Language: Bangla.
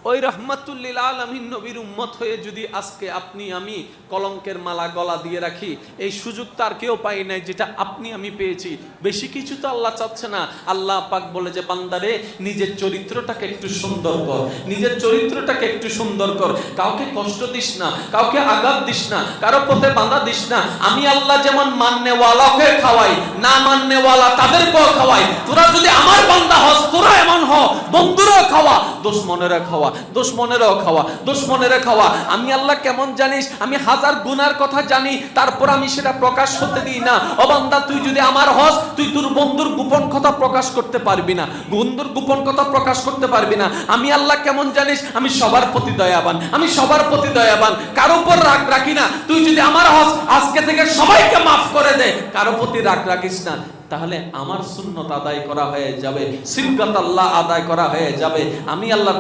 ওই রহমাতুল লিল আলামিন নবীর উম্মত হয়ে যদি আজকে আপনি আমি কলঙ্কের মালা গলা দিয়ে রাখি, এই সুযোগ তার কেউ পাই নাই যেটা আপনি আমি পেয়েছি। বেশি কিছু তো আল্লাহ চাচ্ছে না। আল্লাহ পাক বলে যে বান্দারে নিজের চরিত্রটাকে একটু সুন্দর কর, নিজের চরিত্রটাকে একটু সুন্দর কর, কাউকে কষ্ট দিস না, কাউকে আঘাত দিস না, কারো পথে বাধা দিস না। আমি আল্লাহ যেমন মাননেওয়ালাকে খাওয়াই, না মাননেওয়ালা তাদেরকেও খাওয়াই। তোরা যদি আমার বান্দা হস, তোরা এমন হ, বন্ধুরাও খাওয়া, দুশমনেরা খাওয়া, দুশমনেরাও খাওয়া, দুশমনেরা খাওয়া। আমি আল্লাহ কেমন জানিস? আমি হাজার গুনার কথা জানি, তারপর আমি সেটা প্রকাশ করতে দিই না। ও বান্দা, তুই যদি আমার হস, তুই তোর বন্ধুর গোপন কথা প্রকাশ করতে পারবি না, বন্ধুর গোপন কথা প্রকাশ করতে পারবি না। আমি আল্লাহ কেমন জানিস? আমি সবার প্রতি দয়াবান, আমি সবার প্রতি দয়াবান, কারো উপর রাগ রাখি না। তুই যদি আমার হস, আজকে থেকে সবাইকে মাফ করে দে, কারো প্রতি রাগ রাখিস না। তাহলে আমার সুন্নত আদায় করা হয়ে যাবে, সিবগাত আল্লাহ আদায় করা হয়ে যাবে। আমি আল্লাহ